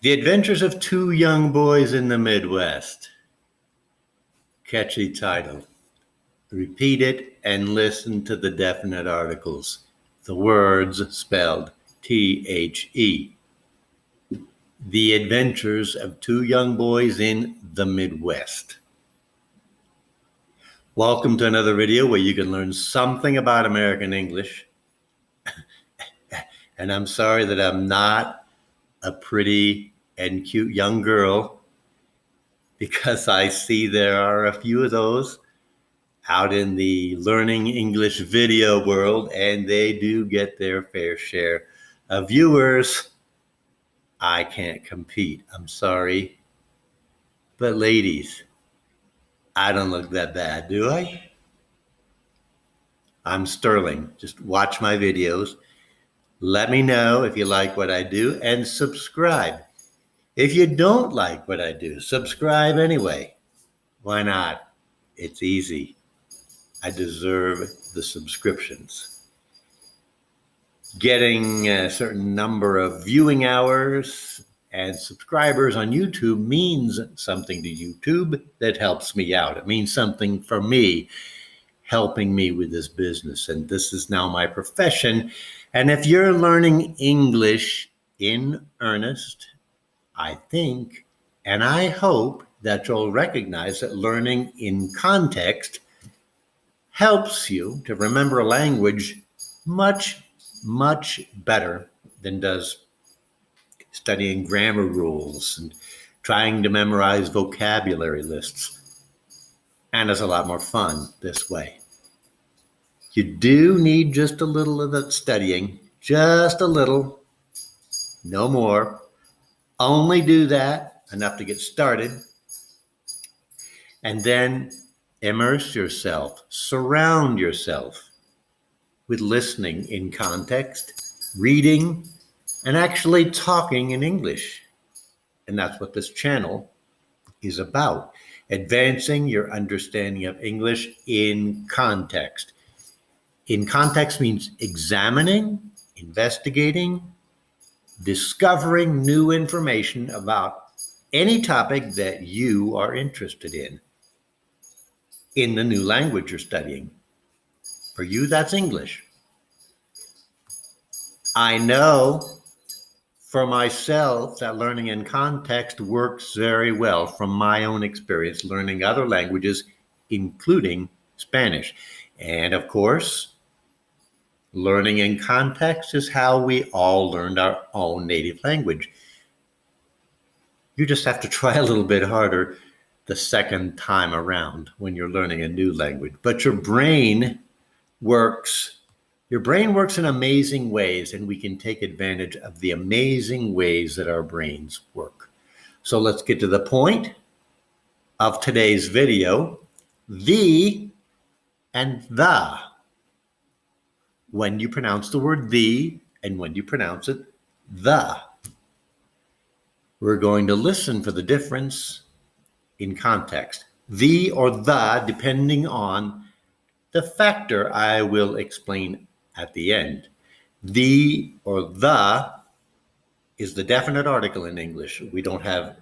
The Adventures of Two Young Boys in the Midwest. Catchy title. Repeat it and listen to the definite articles. The words spelled T-H-E. The Adventures of Two Young Boys in the Midwest. Welcome to another video where you can learn something about American English. And I'm sorry that I'm not a pretty and cute young girl, because I see there are a few of those out in the learning English video world, and they do get their fair share of viewers. I can't compete. I'm sorry. But ladies, I don't look that bad, do I? I'm sterling. Just watch my videos. Let me know if you like what I do and subscribe. If you don't like what I do, subscribe anyway. Why not? It's easy. I deserve the subscriptions. Getting a certain number of viewing hours and subscribers on YouTube means something to YouTube that helps me out. It means something for me, helping me with this business. And this is now my profession. And if you're learning English in earnest, I think, and I hope that you'll recognize that learning in context helps you to remember a language much, much better than does studying grammar rules and trying to memorize vocabulary lists. And it's a lot more fun this way. You do need just a little of that studying, just a little, no more. Only do that, enough to get started. And then immerse yourself, surround yourself with listening in context, reading, and actually talking in English. And that's what this channel is about, advancing your understanding of English in context. In context means examining, investigating, discovering new information about any topic that you are interested in the new language you're studying. For you, that's English. I know for myself that learning in context works very well from my own experience learning other languages, including Spanish. And of course, learning in context is how we all learned our own native language. You just have to try a little bit harder the second time around when you're learning a new language. But your brain works in amazing ways, and we can take advantage of the amazing ways that our brains work. So let's get to the point of today's video, the and the. When you pronounce the word the and when you pronounce it the. We're going to listen for the difference in context. The or the, depending on the factor I will explain at the end. The or the is the definite article in English. We don't have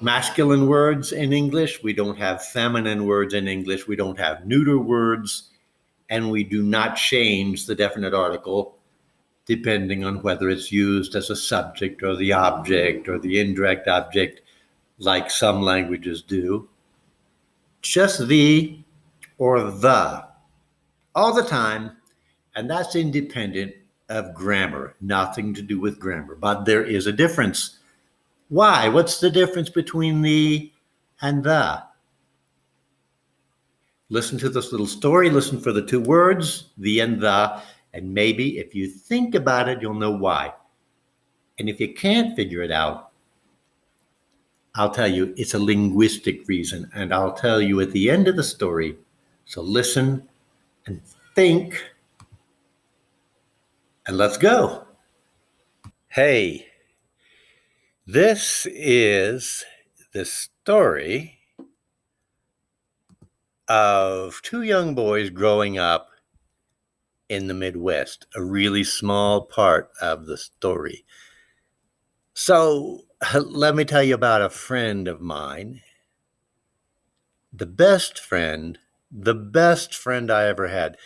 masculine words in English. We don't have feminine words in English. We don't have neuter words. And we do not change the definite article depending on whether it's used as a subject or the object or the indirect object, like some languages do. Just the or the all the time, and that's independent of grammar, nothing to do with grammar. But there is a difference. Why? What's the difference between the and the? Listen to this little story, listen for the two words, the and the, and maybe if you think about it, you'll know why. And if you can't figure it out, I'll tell you it's a linguistic reason, and I'll tell you at the end of the story. So listen and think, and let's go. Hey, this is the story of two young boys growing up in the Midwest, a really small part of the story. So let me tell you about a friend of mine. The best friend I ever had.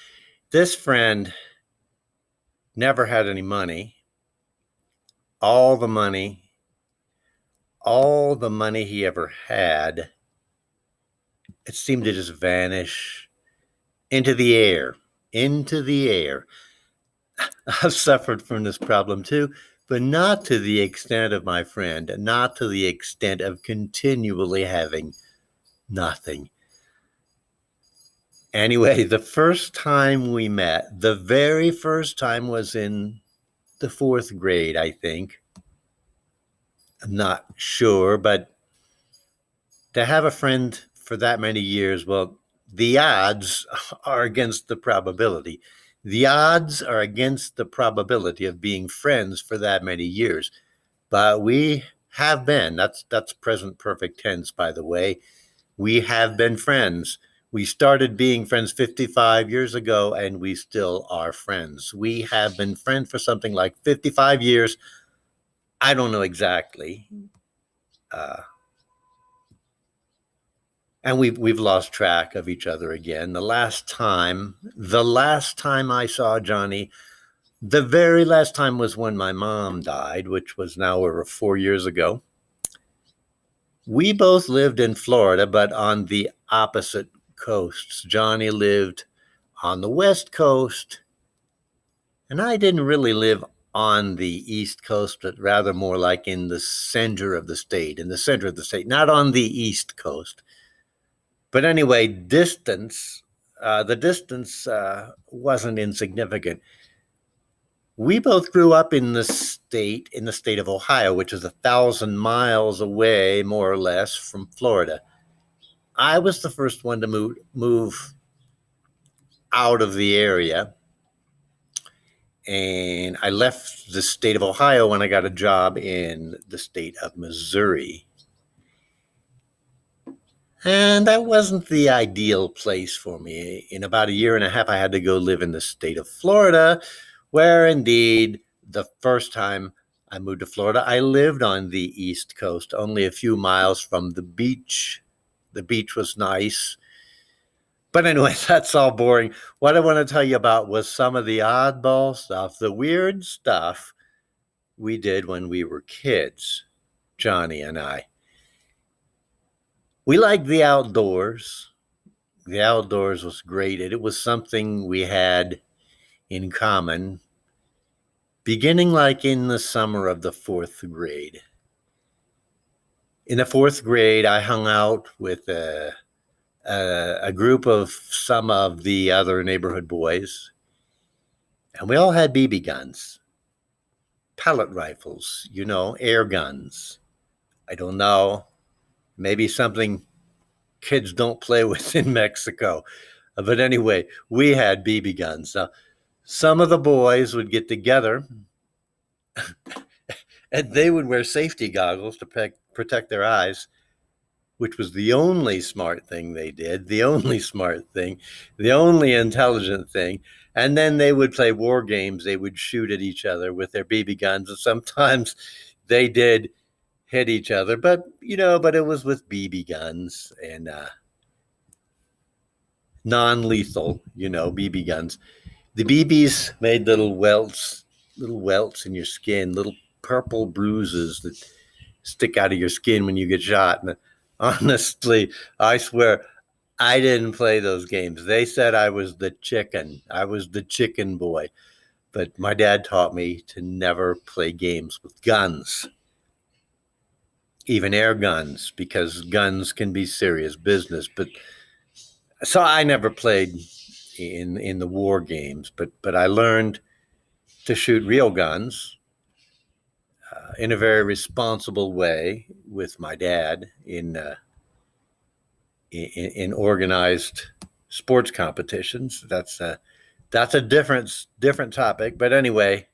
This friend never had any money. All the money, all the money he ever had, it seemed to just vanish into the air, into the air. I've suffered from this problem too, but not to the extent of my friend, not to the extent of continually having nothing. Anyway, the first time we met, the very first time was in the fourth grade, I think. I'm not sure, but to have a friend for that many years, well, the odds are against the probability. The odds are against the probability of being friends for that many years. But we have been, that's present perfect tense, by the way. We have been friends. We started being friends 55 years ago, and we still are friends. We have been friends for something like 55 years. I don't know exactly. Uh, and we've lost track of each other again. The last time I saw Johnny, the very last time was when my mom died, which was now over 4 years ago. We both lived in Florida, but on the opposite coasts. Johnny lived on the West Coast, and I didn't really live on the East Coast, but rather more like in the center of the state, not on the East Coast. But anyway, the distance wasn't insignificant. We both grew up in the state of Ohio, which is 1,000 miles away, more or less, from Florida. I was the first one to move out of the area, and I left the state of Ohio when I got a job in the state of Missouri. And that wasn't the ideal place for me. In about a year and a half, I had to go live in the state of Florida, where indeed, the first time I moved to Florida, I lived on the East Coast, only a few miles from the beach. The beach was nice. But anyway, that's all boring. What I want to tell you about was some of the oddball stuff, the weird stuff we did when we were kids, Johnny and I. We liked the outdoors. The outdoors was great. It was something we had in common, beginning like in the summer of the fourth grade. In the fourth grade, I hung out with a group of some of the other neighborhood boys, and we all had BB guns, pellet rifles, air guns. I don't know, maybe something kids don't play with in Mexico. But anyway, we had BB guns. Now, some of the boys would get together and they would wear safety goggles to protect their eyes, which was the only smart thing they did, the only smart thing, the only intelligent thing. And then they would play war games. They would shoot at each other with their BB guns. And sometimes they did hit each other, but it was with BB guns and non-lethal, BB guns. The BBs made little welts in your skin, little purple bruises that stick out of your skin when you get shot. And honestly, I swear, I didn't play those games. They said I was the chicken. I was the chicken boy. But my dad taught me to never play games with guns, even air guns, because guns can be serious business. But so I never played in the war games, but I learned to shoot real guns in a very responsible way with my dad in organized sports competitions. That's a different topic. But anyway,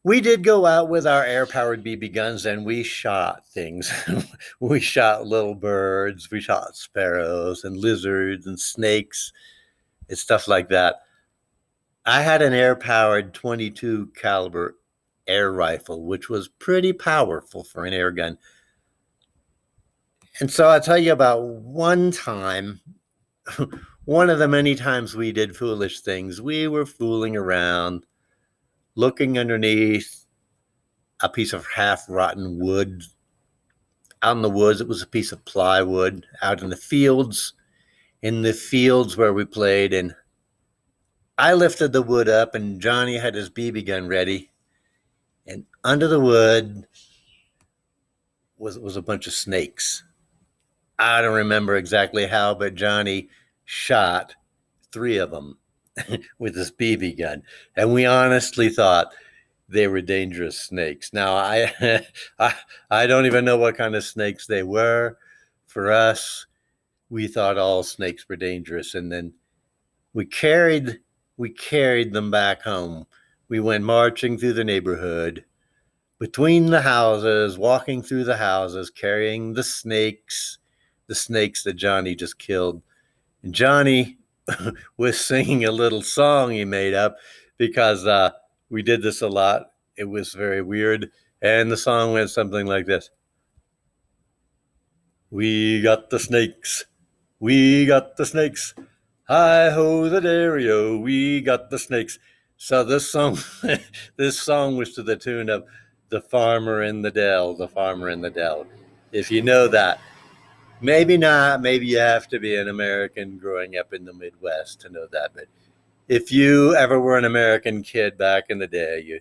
we did go out with our air-powered BB guns and we shot things. We shot little birds, we shot sparrows and lizards and snakes and stuff like that. I had an air-powered 22 caliber air rifle, which was pretty powerful for an air gun. And so I'll tell you about one time, one of the many times we did foolish things. We were fooling around, looking underneath a piece of half-rotten wood. Out in the woods, it was a piece of plywood. Out in the fields where we played, and I lifted the wood up, and Johnny had his BB gun ready, and under the wood was a bunch of snakes. I don't remember exactly how, but Johnny shot 3 of them with his BB gun, and we honestly thought they were dangerous snakes. Now, I don't even know what kind of snakes they were. For us, we thought all snakes were dangerous, and then we carried them back home. We went marching through the neighborhood, between the houses, walking through the houses, carrying the snakes that Johnny just killed. And Johnny was singing a little song he made up because we did this a lot. It was very weird. And the song went something like this. We got the snakes. We got the snakes. Hi-ho the dairy-o, we got the snakes. So this song was to the tune of The Farmer in the Dell, The Farmer in the Dell. If you know that. Maybe not. Maybe you have to be an American growing up in the Midwest to know that. But if you ever were an American kid back in the day,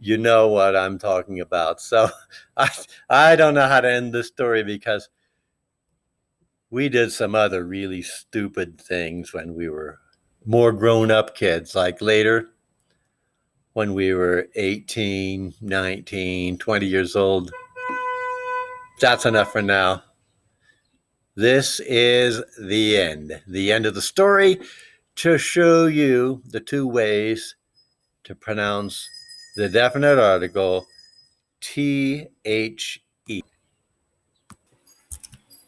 you know what I'm talking about. So I don't know how to end this story because we did some other really stupid things when we were more grown-up kids, like later when we were 18, 19, 20 years old. That's enough for now. This is the end of the story, to show you the 2 ways to pronounce the definite article THE.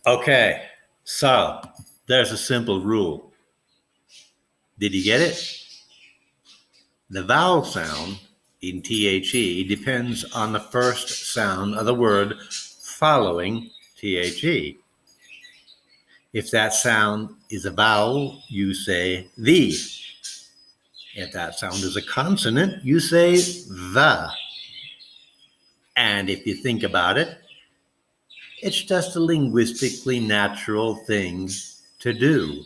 Okay, so there's a simple rule. Did you get it? The vowel sound in THE depends on the first sound of the word following THE. If that sound is a vowel, you say the. If that sound is a consonant, you say the. And if you think about it, it's just a linguistically natural thing to do.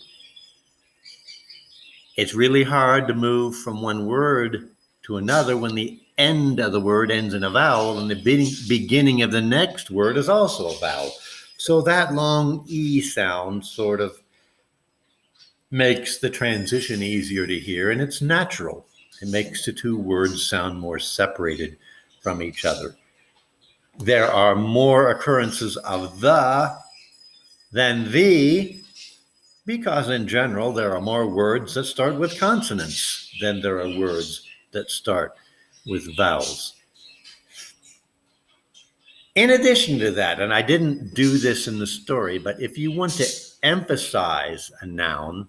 It's really hard to move from one word to another when the end of the word ends in a vowel and the beginning of the next word is also a vowel. So that long E sound sort of makes the transition easier to hear, and it's natural. It makes the 2 words sound more separated from each other. There are more occurrences of the than the, because in general there are more words that start with consonants than there are words that start with vowels. In addition to that, and I didn't do this in the story, but if you want to emphasize a noun,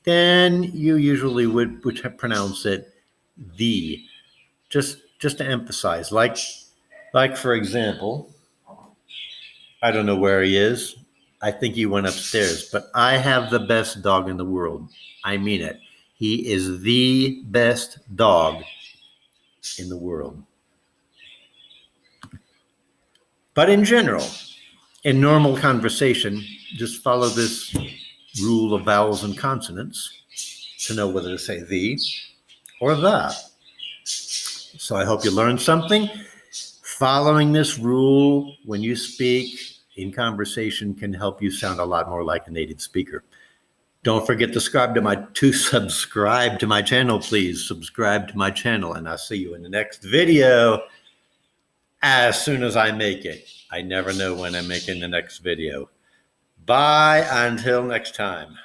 then you usually would pronounce it the, just to emphasize. Like for example, I don't know where he is. I think he went upstairs, but I have the best dog in the world. I mean it. He is the best dog in the world. But in general, in normal conversation, just follow this rule of vowels and consonants to know whether to say the or the. So I hope you learned something. Following this rule when you speak in conversation can help you sound a lot more like a native speaker. Don't forget to subscribe to my channel, please. Subscribe to my channel, and I'll see you in the next video as soon as I make it. I never know when I'm making the next video. Bye until next time.